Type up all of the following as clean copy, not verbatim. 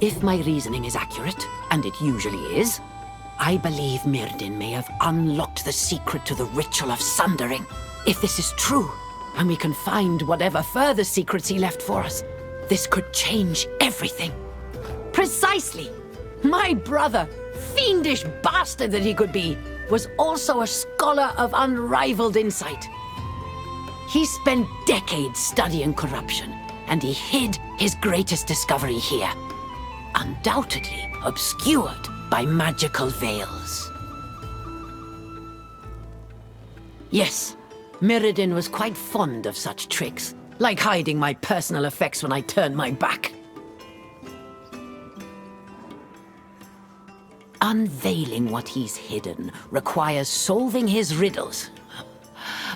If my reasoning is accurate, and it usually is, I believe Myrddin may have unlocked the secret to the ritual of sundering. If this is true, and we can find whatever further secrets he left for us, this could change everything. Precisely! My brother, fiendish bastard that he could be, was also a scholar of unrivaled insight. He spent decades studying corruption, and he hid his greatest discovery here. Undoubtedly obscured by magical veils. Yes, Myrddin was quite fond of such tricks, like hiding my personal effects when I turned my back. Unveiling what he's hidden requires solving his riddles.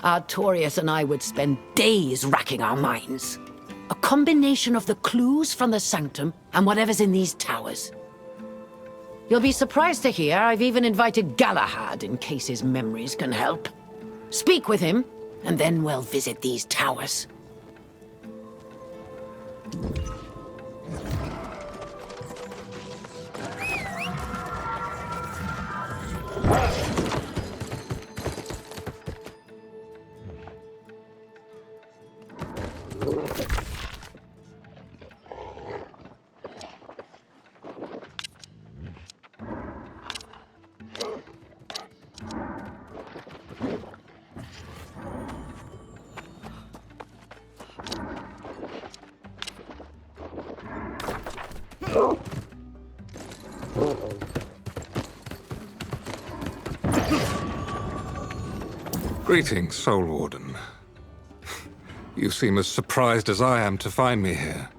Artorius and I would spend days racking our minds. A combination of the clues from the Sanctum and whatever's in these towers. You'll be surprised to hear I've even invited Galahad in case his memories can help. Speak with him, and then we'll visit these towers. Greetings, Soul Warden. You seem as surprised as I am to find me here.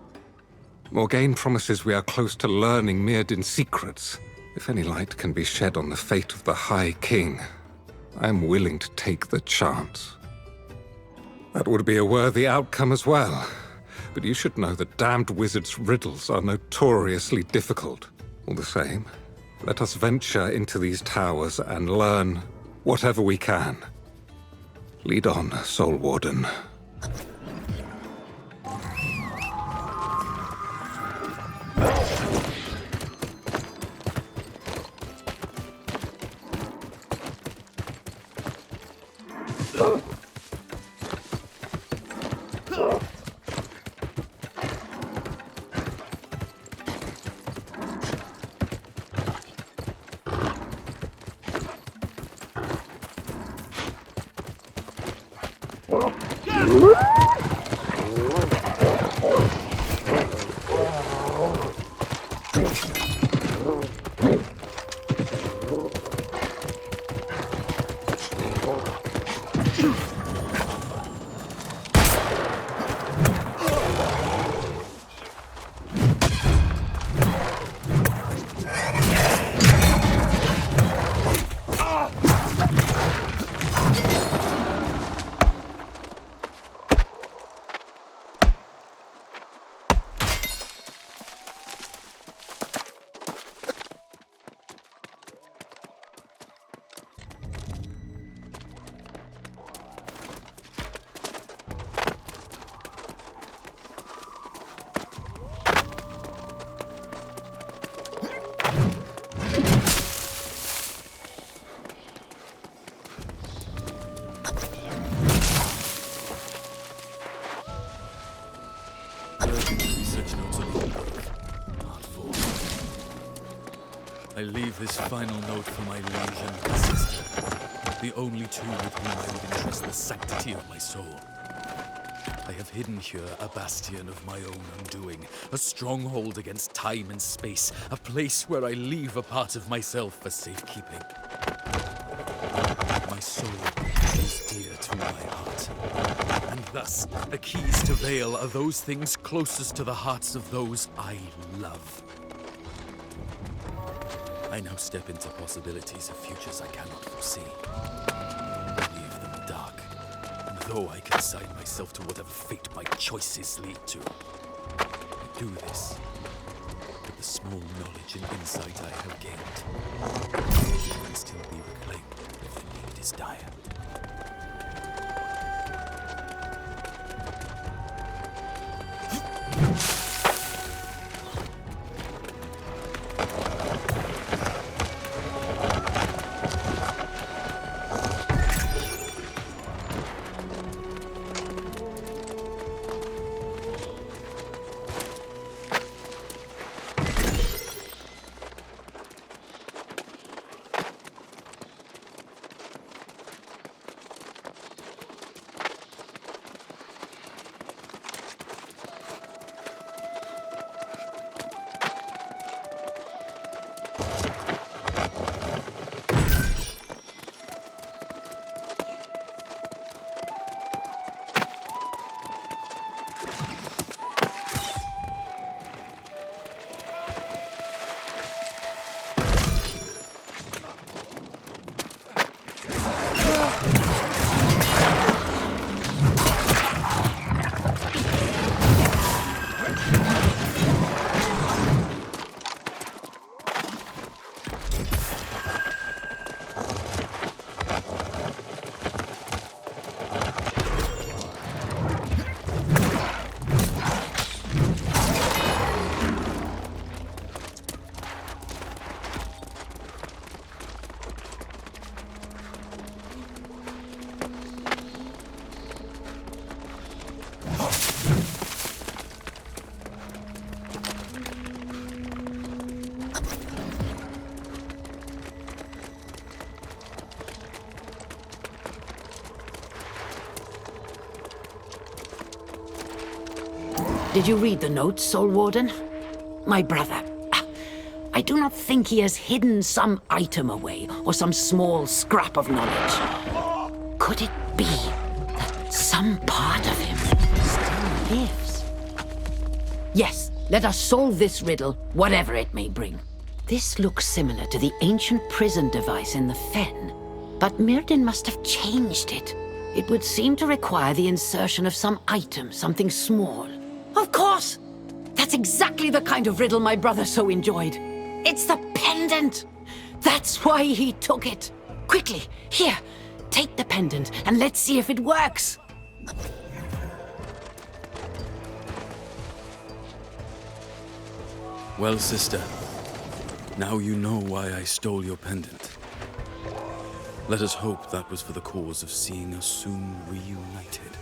Morgaine promises we are close to learning Myrddin's secrets. If any light can be shed on the fate of the High King, I am willing to take the chance. That would be a worthy outcome as well. But you should know that damned wizards' riddles are notoriously difficult. All the same, let us venture into these towers and learn whatever we can. Lead on, Soul Warden. I leave this final note for my liege and sister, the only two with whom I would entrust the sanctity of my soul. I have hidden here a bastion of my own undoing, a stronghold against time and space, a place where I leave a part of myself for safekeeping. My soul is dear to my heart, and thus the keys to Vale are those things closest to the hearts of those I love. I now step into possibilities of futures I cannot foresee. I leave them dark, and though I consign myself to whatever fate my choices lead to, I do this with the small knowledge and insight I have gained. It can still be reclaimed if the need is dire. Did you read the notes, Soul Warden? My brother. I do not think he has hidden some item away, or some small scrap of knowledge. Could it be that some part of him still lives? Yes, let us solve this riddle, whatever it may bring. This looks similar to the ancient prison device in the Fen, but Myrddin must have changed it. It would seem to require the insertion of some item, something small. Of course! That's exactly the kind of riddle my brother so enjoyed. It's the pendant! That's why he took it. Quickly, here, take the pendant and let's see if it works. Well, sister, now you know why I stole your pendant. Let us hope that was for the cause of seeing us soon reunited.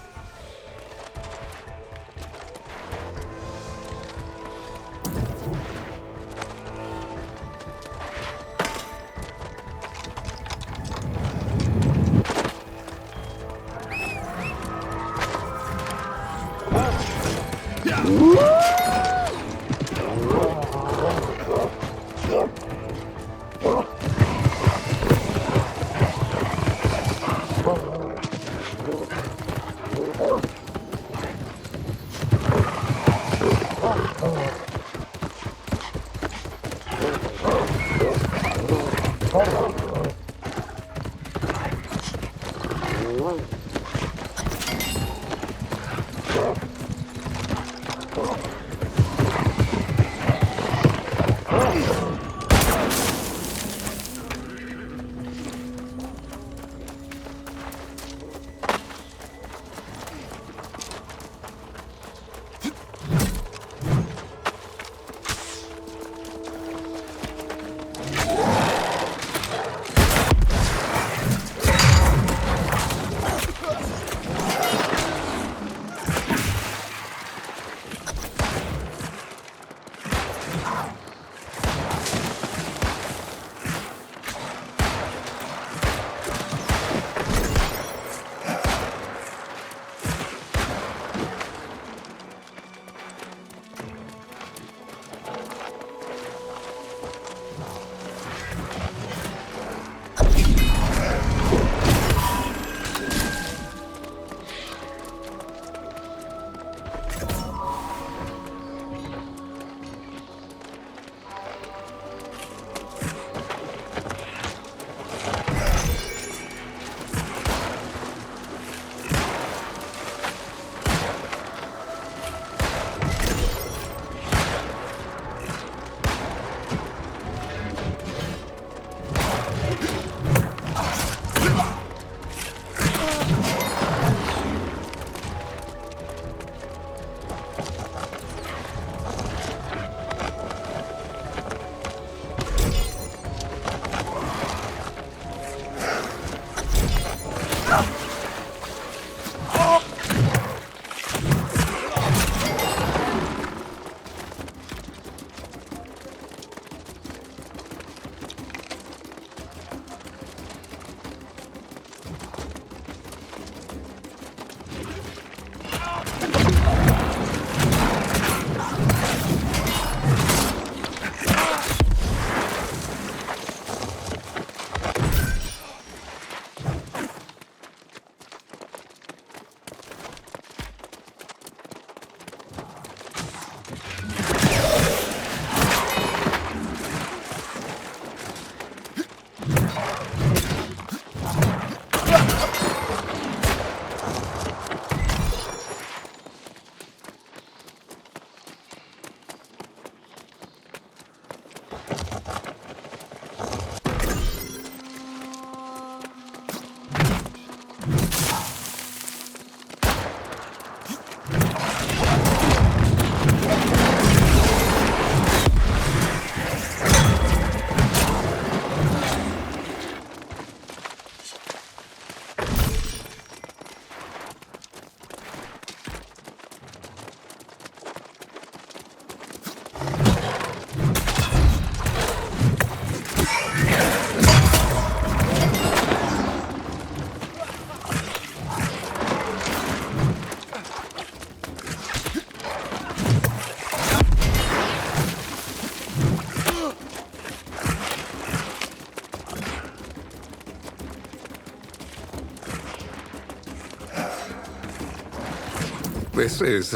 This is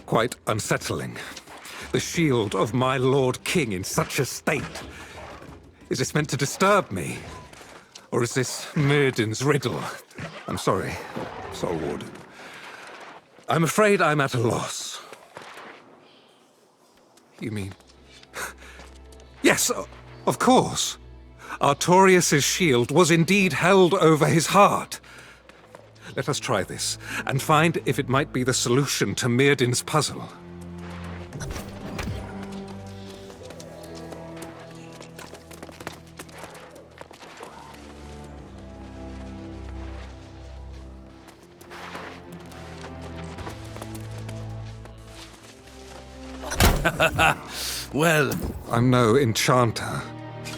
quite unsettling. The shield of my Lord King in such a state. Is this meant to disturb me? Or is this Myrddin's riddle? I'm sorry, Soul Warden. I'm afraid I'm at a loss. You mean... Yes, of course. Artorius' shield was indeed held over his heart. Let us try this, and find if it might be the solution to Myrddin's puzzle. Well, I'm no enchanter,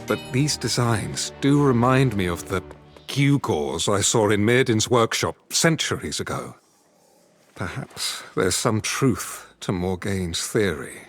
but these designs do remind me of the gewgaws I saw in Myrddin's workshop centuries ago. Perhaps there's some truth to Morgaine's theory.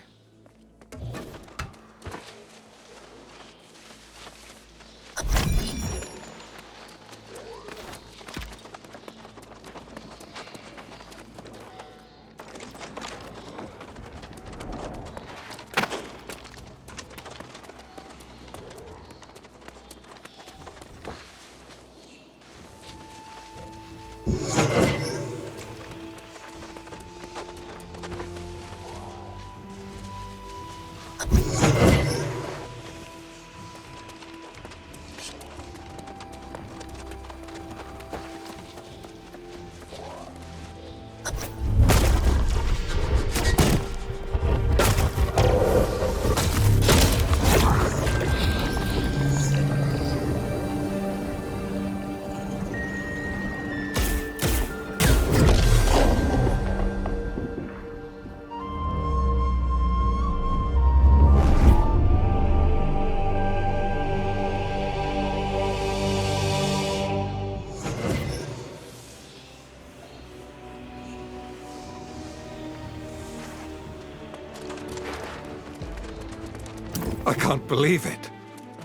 I can't believe it.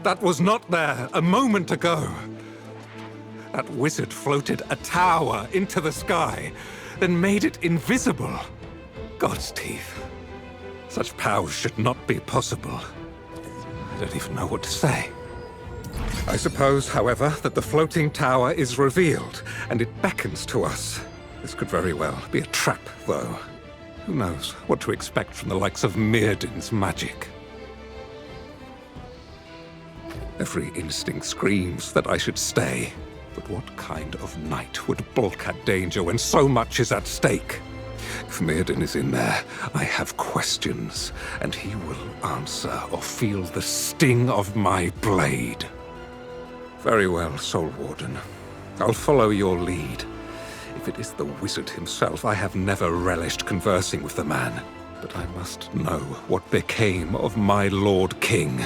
That was not there a moment ago. That wizard floated a tower into the sky, then made it invisible. God's teeth. Such powers should not be possible. I don't even know what to say. I suppose, however, that the floating tower is revealed, and it beckons to us. This could very well be a trap, though. Who knows what to expect from the likes of Myrddin's magic? Every instinct screams that I should stay. But what kind of knight would balk at danger when so much is at stake? If Myrddin is in there, I have questions, and he will answer or feel the sting of my blade. Very well, Soul Warden. I'll follow your lead. If it is the wizard himself, I have never relished conversing with the man. But I must know what became of my Lord King.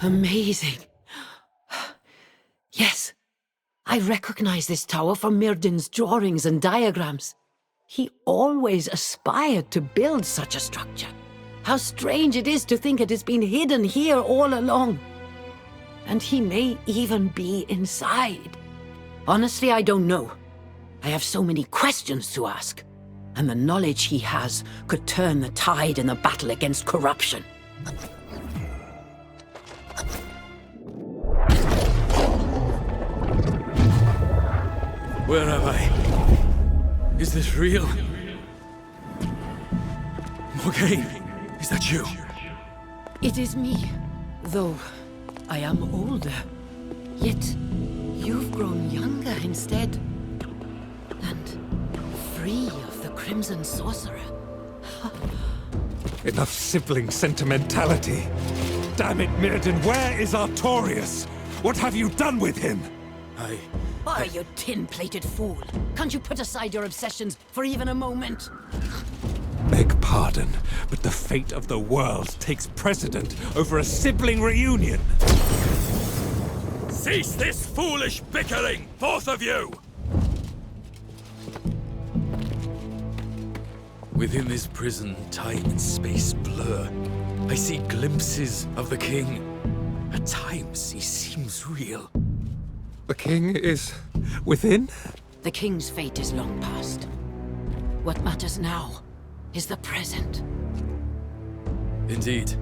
Amazing. Yes, I recognize this tower from Myrdin's drawings and diagrams. He always aspired to build such a structure. How strange it is to think it has been hidden here all along. And he may even be inside. Honestly, I don't know. I have so many questions to ask. And the knowledge he has could turn the tide in the battle against corruption. Where am I? Is this real? Morgaine, is that you? It is me, though I am older. Yet, you've grown younger instead. And free of the Crimson Sorcerer. Enough sibling sentimentality. Damn it, Myrdin, where is Artorius? What have you done with him? Why, you tin-plated fool? Can't you put aside your obsessions for even a moment? Beg pardon, but the fate of the world takes precedent over a sibling reunion. Cease this foolish bickering, both of you! Within this prison, time and space blur. I see glimpses of the king. At times, he seems real. The king is within? The king's fate is long past. What matters now is the present. Indeed.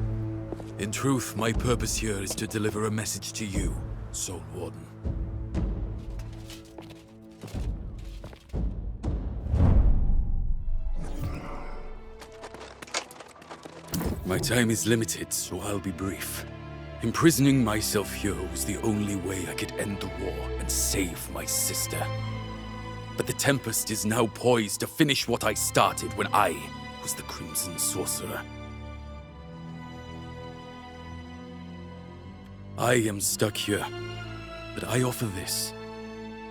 In truth, my purpose here is to deliver a message to you, Soul Warden. My time is limited, so I'll be brief. Imprisoning myself here was the only way I could end the war and save my sister. But the Tempest is now poised to finish what I started when I was the Crimson Sorcerer. I am stuck here, but I offer this.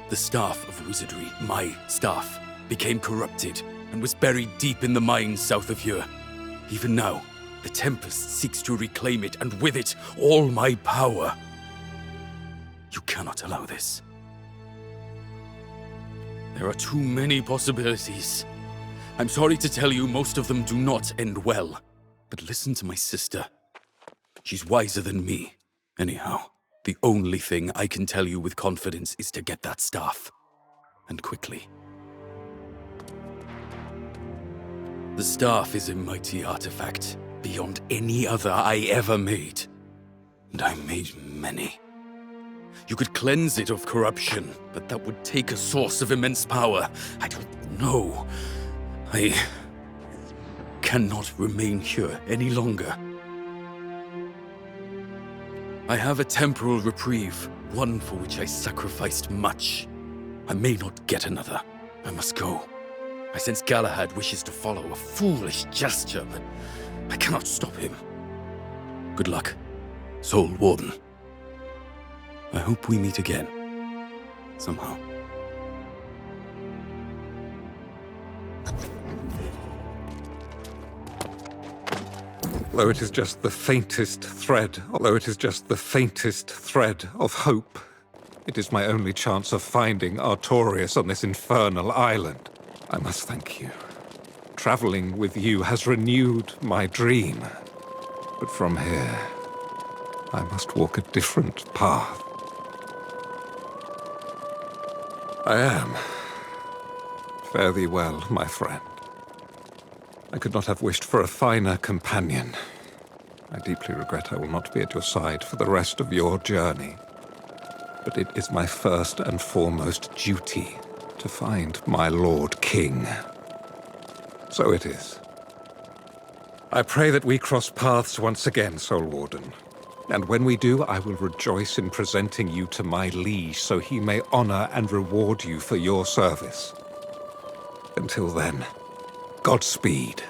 The Staff of Wizardry, my staff, became corrupted and was buried deep in the mines south of here. Even now, the Tempest seeks to reclaim it, and with it, all my power. You cannot allow this. There are too many possibilities. I'm sorry to tell you, most of them do not end well. But listen to my sister. She's wiser than me. Anyhow, the only thing I can tell you with confidence is to get that staff. And quickly. The staff is a mighty artifact, beyond any other I ever made. And I made many. You could cleanse it of corruption, but that would take a source of immense power. I don't know. I cannot remain here any longer. I have a temporal reprieve, one for which I sacrificed much. I may not get another. I must go. I sense Galahad wishes to follow a foolish gesture, but I cannot stop him. Good luck, Soul Warden. I hope we meet again. Somehow. Although it is just the faintest thread of hope, it is my only chance of finding Artorius on this infernal island. I must thank you. Traveling with you has renewed my dream. But from here, I must walk a different path. I am. Fare thee well, my friend. I could not have wished for a finer companion. I deeply regret I will not be at your side for the rest of your journey. But it is my first and foremost duty to find my Lord King. So it is. I pray that we cross paths once again, Soul Warden. And when we do, I will rejoice in presenting you to my liege so he may honor and reward you for your service. Until then, Godspeed.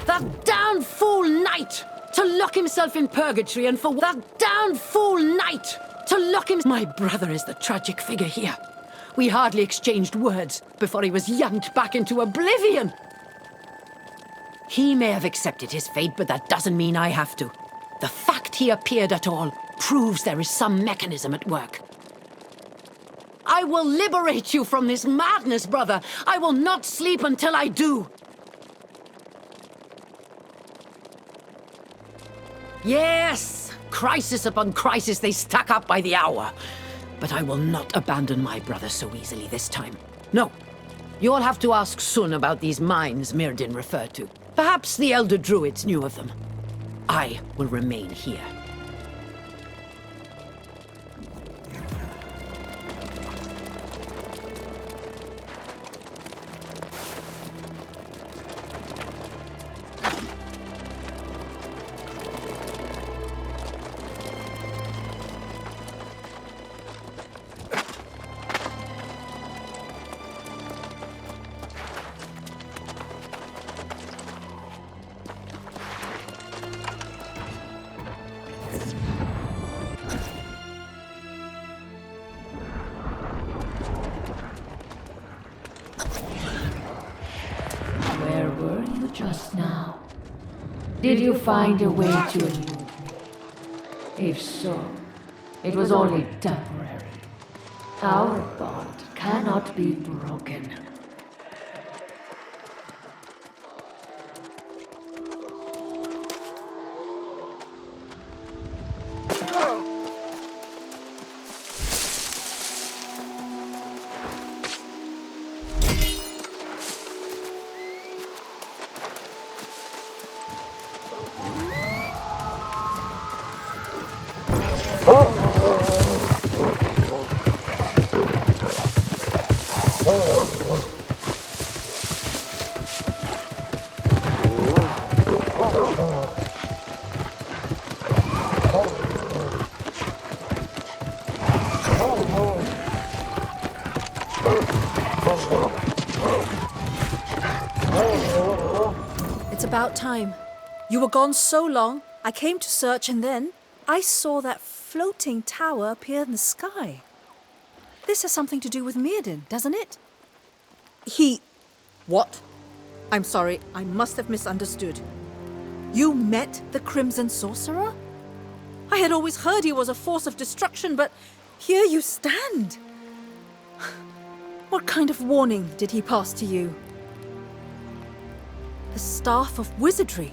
That damned fool knight! To lock himself in purgatory, and for that damned fool knight! To lock him... My brother is the tragic figure here. We hardly exchanged words before he was yanked back into oblivion. He may have accepted his fate, but that doesn't mean I have to. The fact he appeared at all proves there is some mechanism at work. I will liberate you from this madness, brother. I will not sleep until I do. Yes, crisis upon crisis they stack up by the hour. But I will not abandon my brother so easily this time. No. You'll have to ask Sun about these mines Mirden referred to. Perhaps the Elder Druids knew of them. I will remain here. Where were you just now? Did you find a way to elude? If so, it was only temporary. Our bond cannot be broken. It's about time. You were gone so long, I came to search and then I saw that floating tower appear in the sky. This has something to do with Mirden, doesn't it? What? I'm sorry, I must have misunderstood. You met the Crimson Sorcerer? I had always heard he was a force of destruction, but here you stand. What kind of warning did he pass to you? The Staff of Wizardry?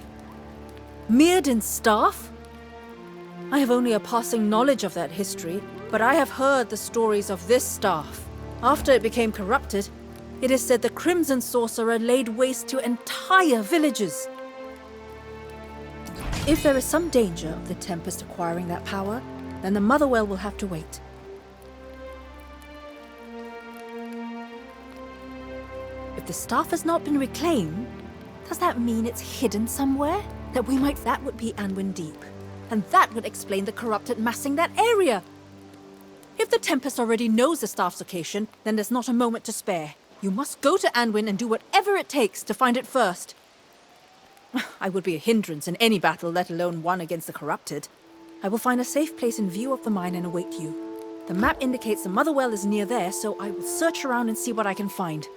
Mirden's staff? I have only a passing knowledge of that history, but I have heard the stories of this staff. After it became corrupted, it is said the Crimson Sorcerer laid waste to entire villages. If there is some danger of the Tempest acquiring that power, then the Motherwell will have to wait. If the staff has not been reclaimed, does that mean it's hidden somewhere? That would be Anwin Deep. And that would explain the corrupted massing that area. If the Tempest already knows the staff's location, then there's not a moment to spare. You must go to Anwin and do whatever it takes to find it first. I would be a hindrance in any battle, let alone one against the corrupted. I will find a safe place in view of the mine and await you. The map indicates the Motherwell is near there, so I will search around and see what I can find.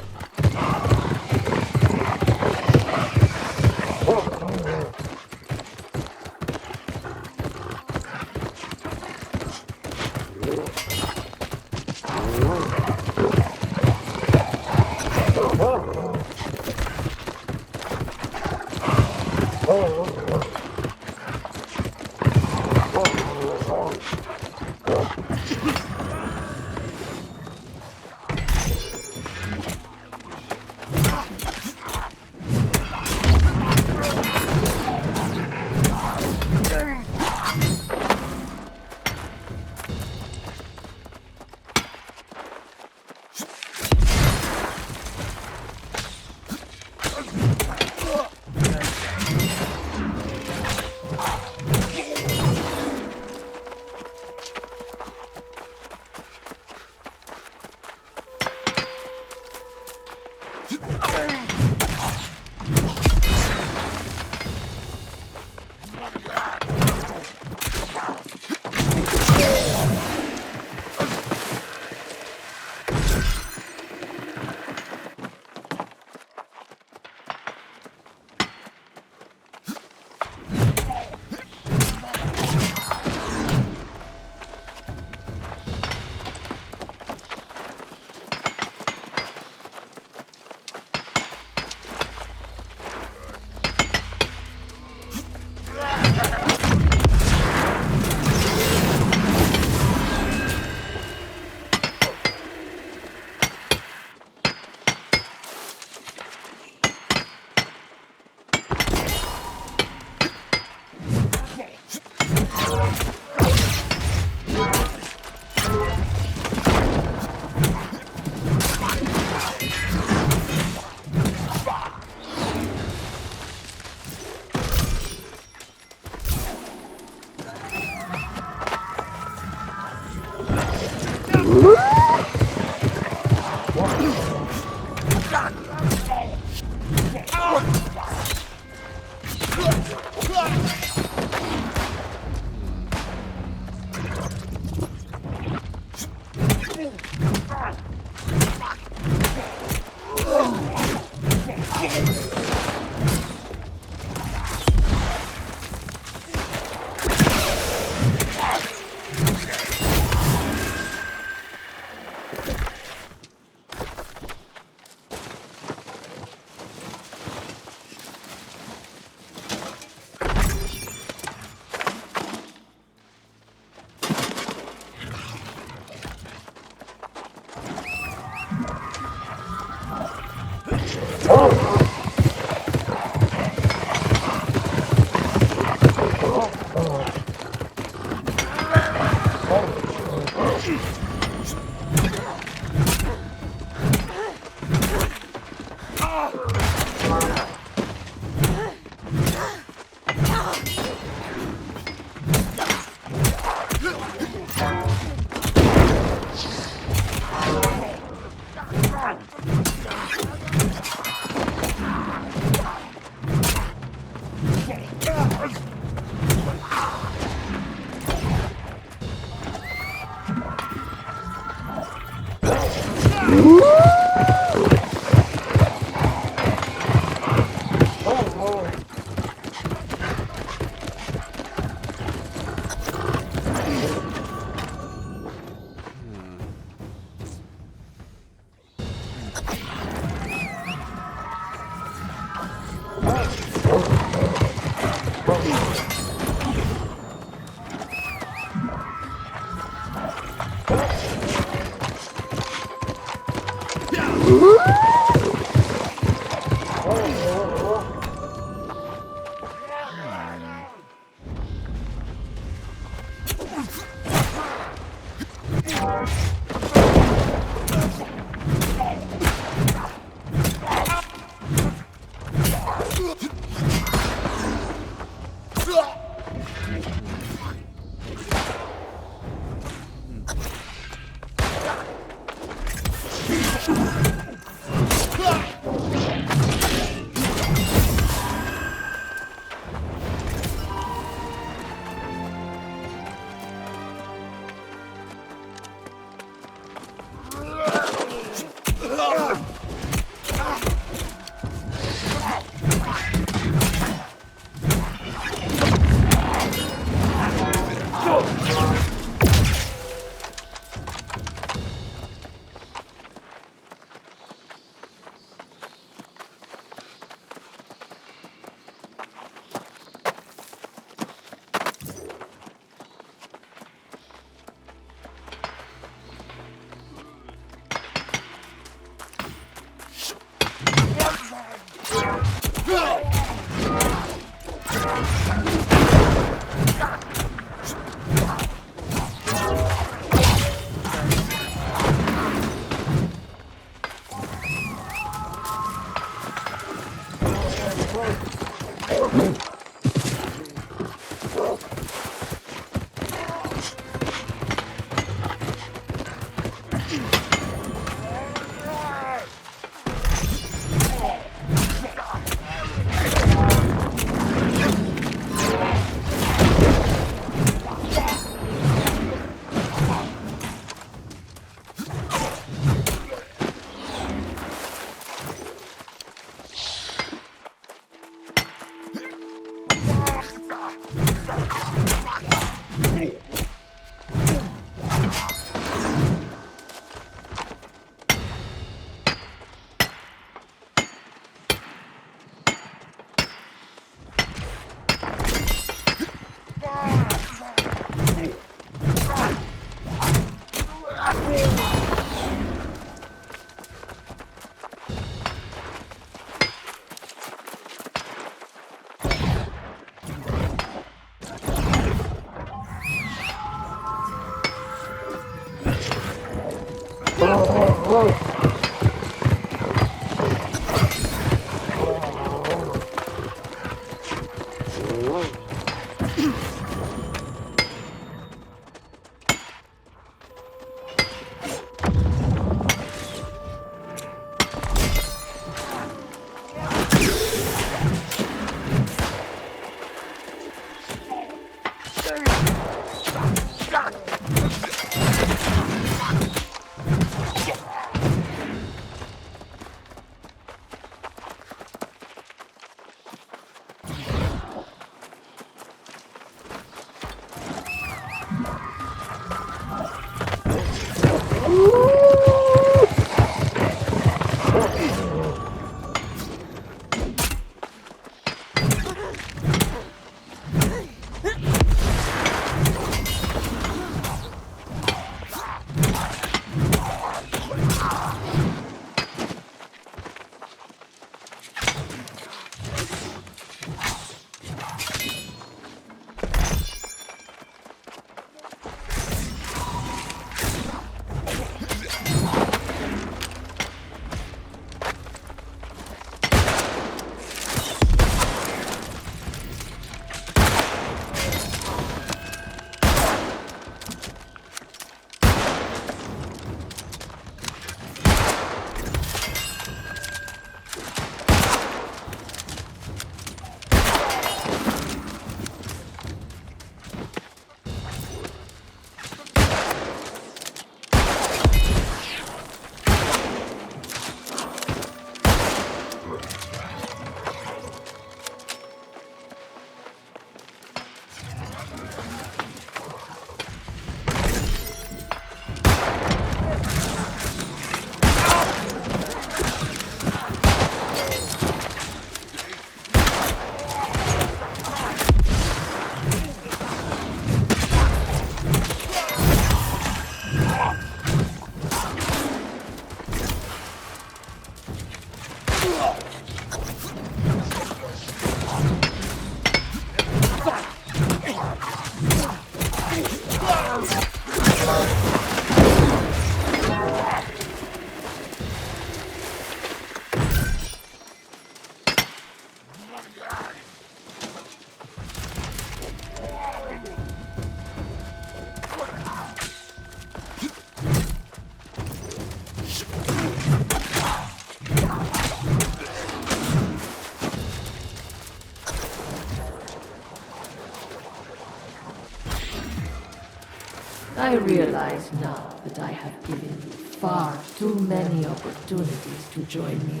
I realize now that I have given you far too many opportunities to join me.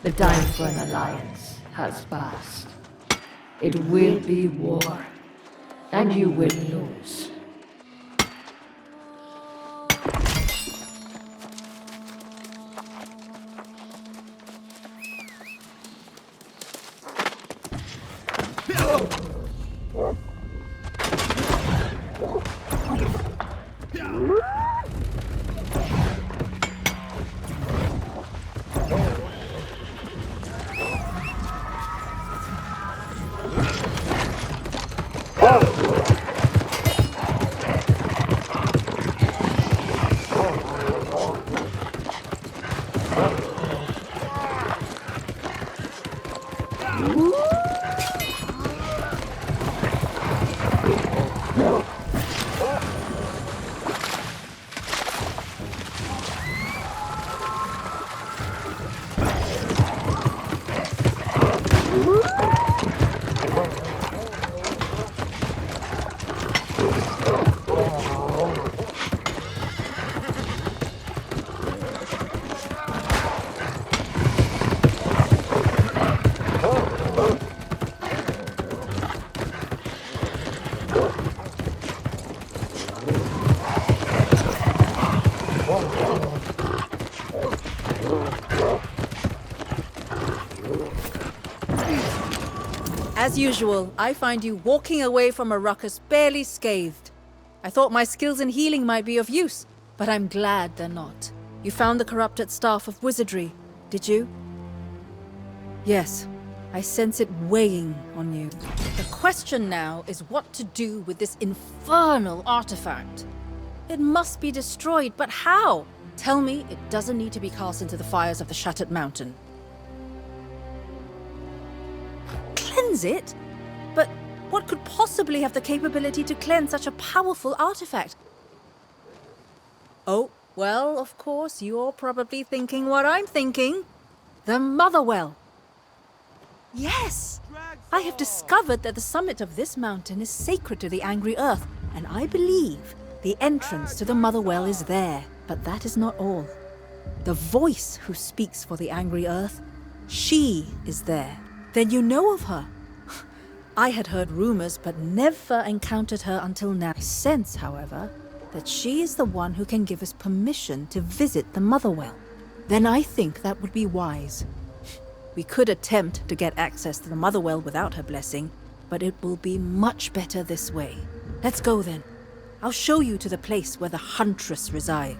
The time for an alliance has passed. It will be war, and you will lose. As usual, I find you walking away from a ruckus barely scathed. I thought my skills in healing might be of use, but I'm glad they're not. You found the corrupted staff of wizardry, did you? Yes, I sense it weighing on you. The question now is what to do with this infernal artifact. It must be destroyed, but how? Tell me it doesn't need to be cast into the fires of the Shattered Mountain. Cleanse it? But what could possibly have the capability to cleanse such a powerful artifact? Oh, well, of course, you're probably thinking what I'm thinking. The Motherwell. Yes! I have discovered that the summit of this mountain is sacred to the Angry Earth, and I believe the entrance to the Motherwell is there. But that is not all. The voice who speaks for the Angry Earth, she is there. Then you know of her. I had heard rumors, but never encountered her until now. I sense, however, that she is the one who can give us permission to visit the Motherwell. Then I think that would be wise. We could attempt to get access to the Motherwell without her blessing, but it will be much better this way. Let's go then. I'll show you to the place where the Huntress reside.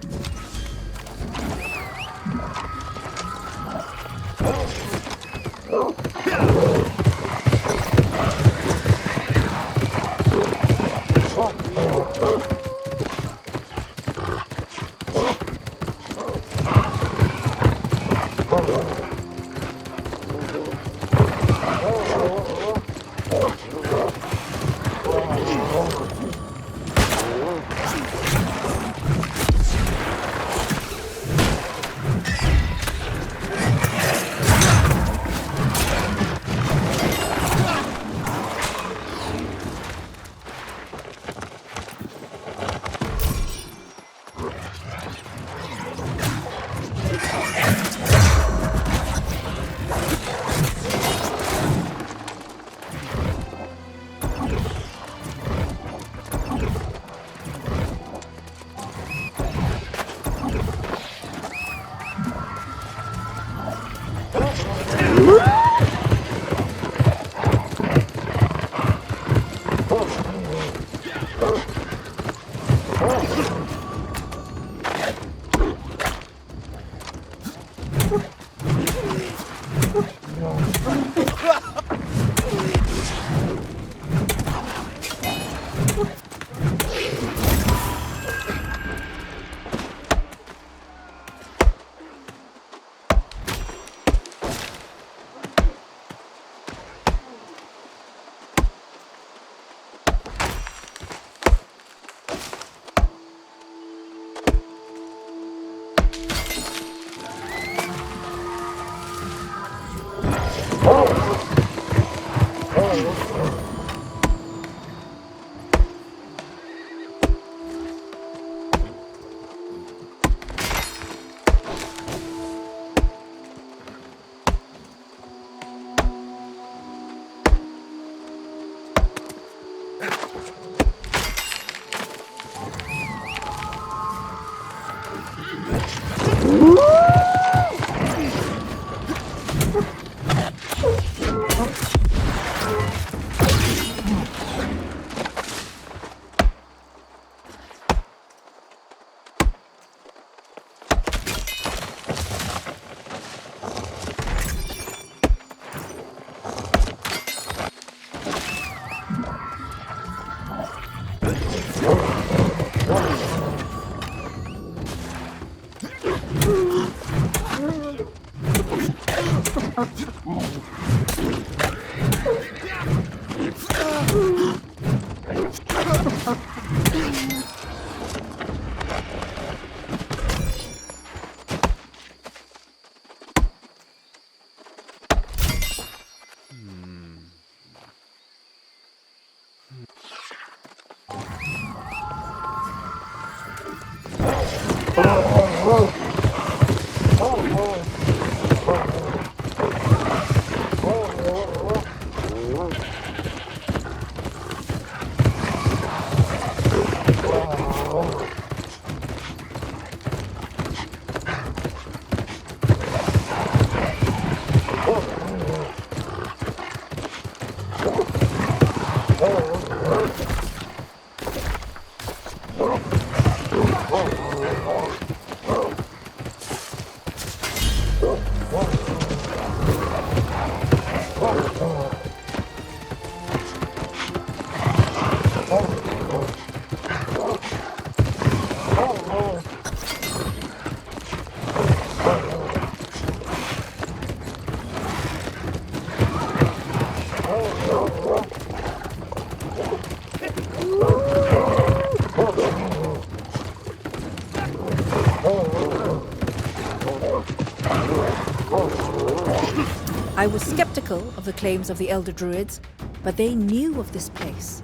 I was skeptical of the claims of the Elder Druids, but they knew of this place.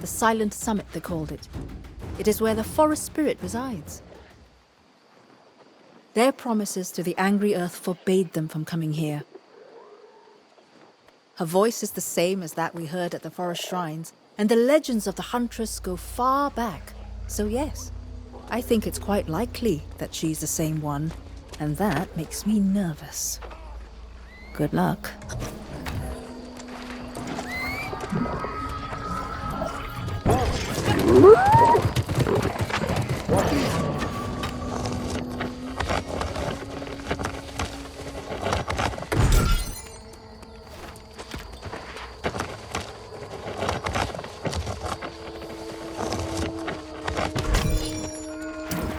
The Silent Summit, they called it. It is where the forest spirit resides. Their promises to the angry earth forbade them from coming here. Her voice is the same as that we heard at the forest shrines, and the legends of the Huntress go far back. So yes, I think it's quite likely that she's the same one, and that makes me nervous. Good luck.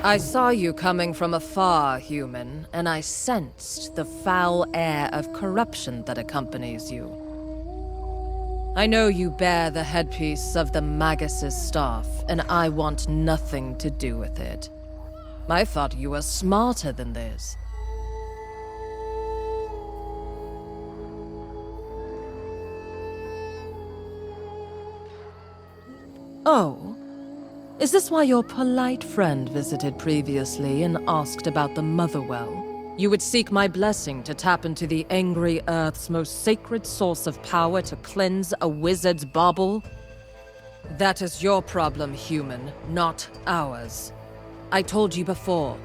I saw you coming from afar, human, and I sensed the foul air of corruption that accompanies you. I know you bear the headpiece of the Magus's staff, and I want nothing to do with it. I thought you were smarter than this. Oh. Is this why your polite friend visited previously and asked about the Motherwell? You would seek my blessing to tap into the angry Earth's most sacred source of power to cleanse a wizard's bauble? That is your problem, human, not ours. I told you before,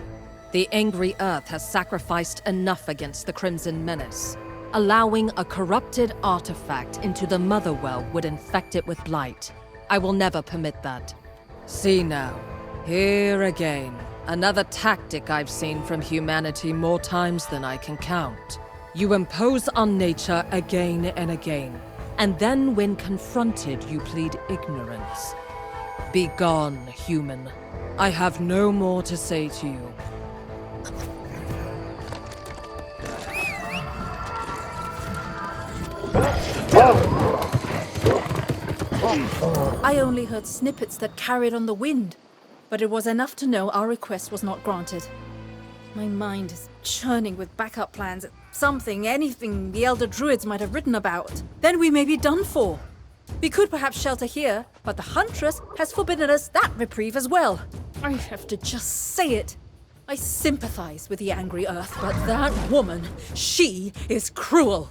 the angry Earth has sacrificed enough against the Crimson Menace. Allowing a corrupted artifact into the Motherwell would infect it with blight. I will never permit that. See now, here again. Another tactic I've seen from humanity more times than I can count. You impose on nature again and again, and then when confronted, you plead ignorance. Be gone, human. I have no more to say to you. I only heard snippets that carried on the wind, but it was enough to know our request was not granted. My mind is churning with backup plans. Something, anything the Elder Druids might have written about. Then we may be done for. We could perhaps shelter here, but the Huntress has forbidden us that reprieve as well. I have to just say it. I sympathize with the angry Earth, but that woman, she is cruel.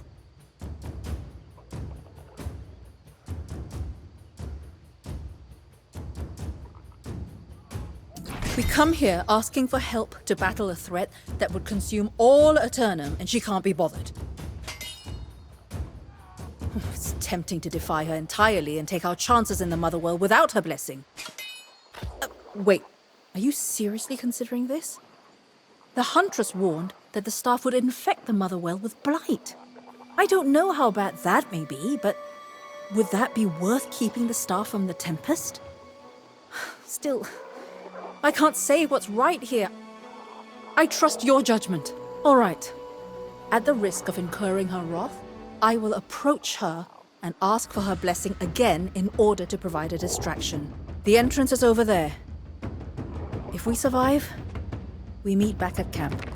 We come here asking for help to battle a threat that would consume all Aeternum, and she can't be bothered. It's tempting to defy her entirely and take our chances in the Motherworld without her blessing. Wait, are you seriously considering this? The Huntress warned that the staff would infect the Motherworld with blight. I don't know how bad that may be, but would that be worth keeping the staff from the Tempest? Still, I can't say what's right here. I trust your judgment. All right. At the risk of incurring her wrath, I will approach her and ask for her blessing again in order to provide a distraction. The entrance is over there. If we survive, we meet back at camp.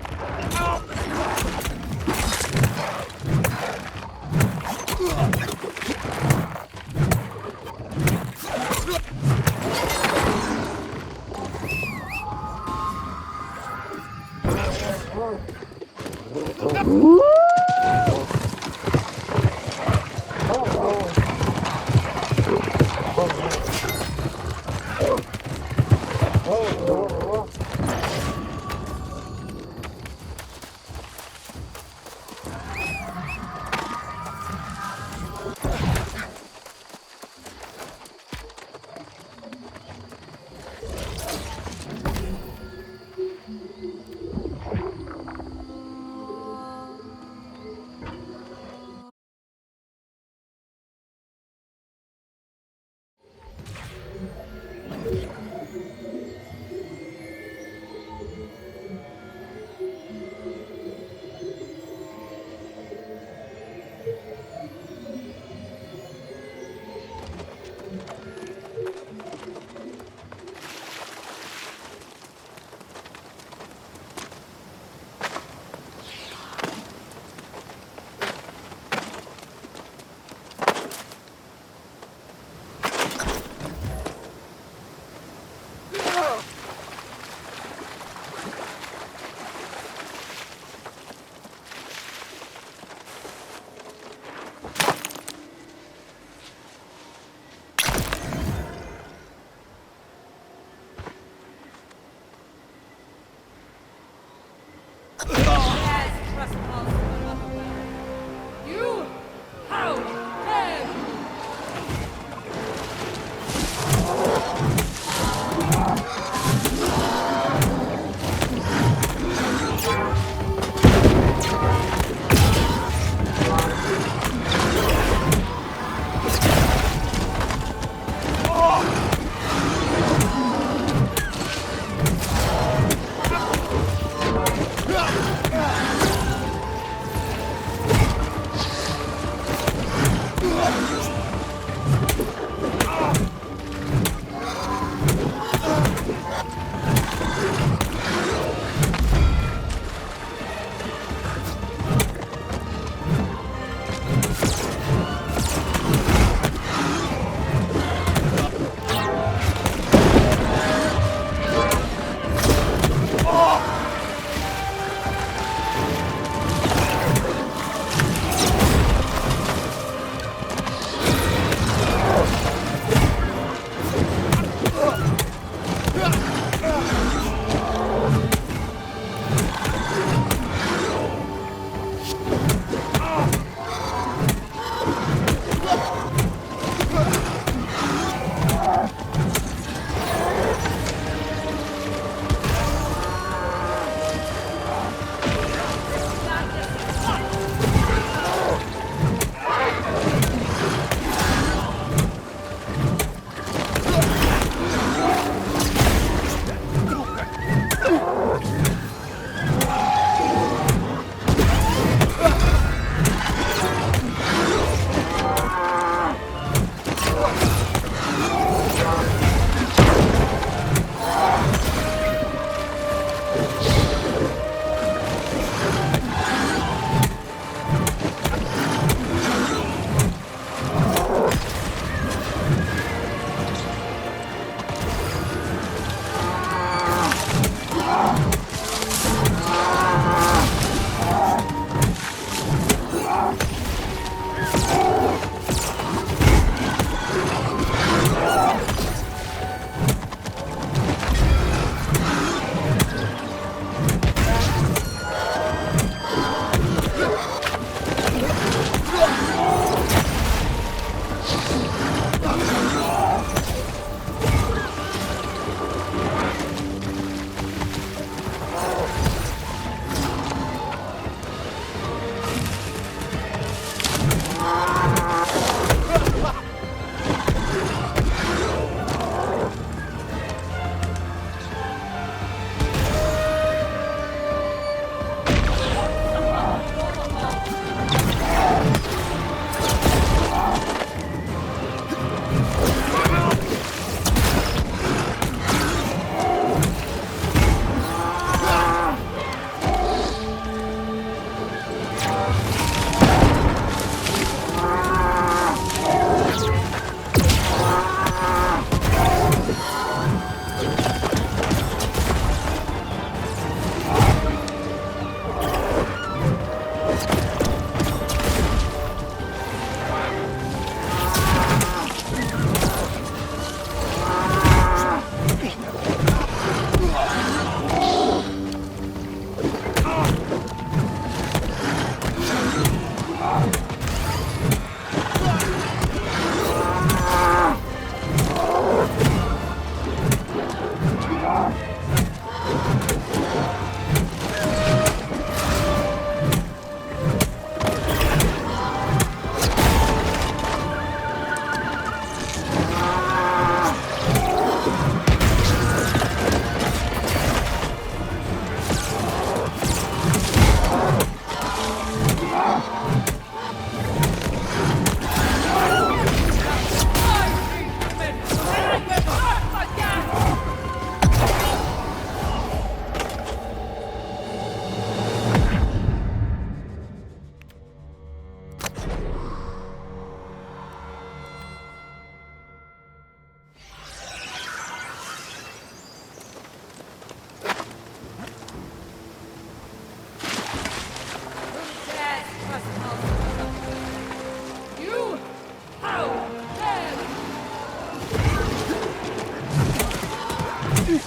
You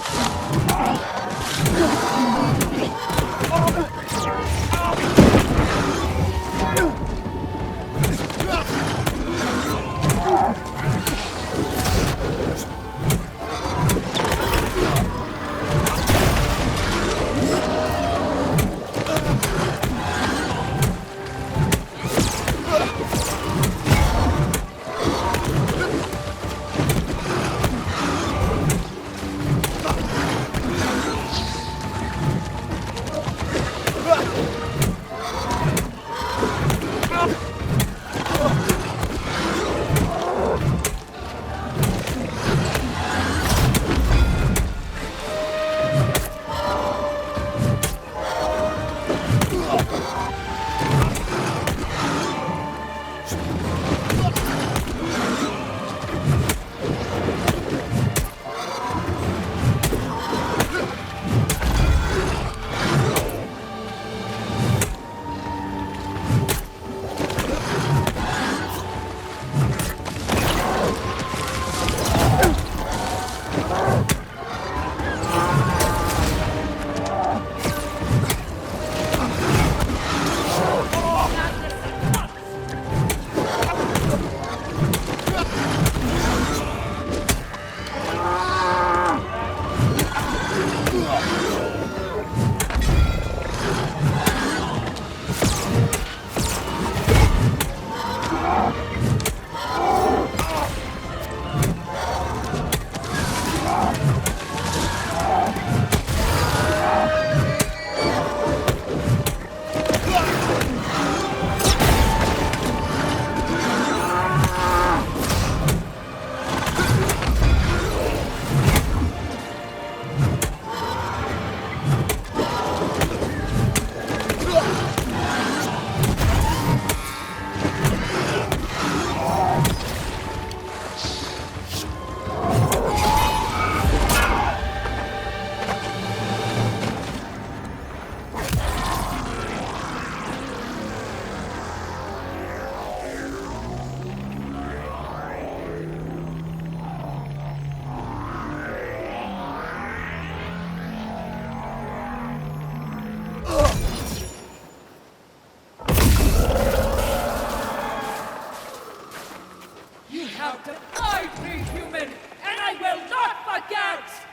have defied me, human, and I will not forget!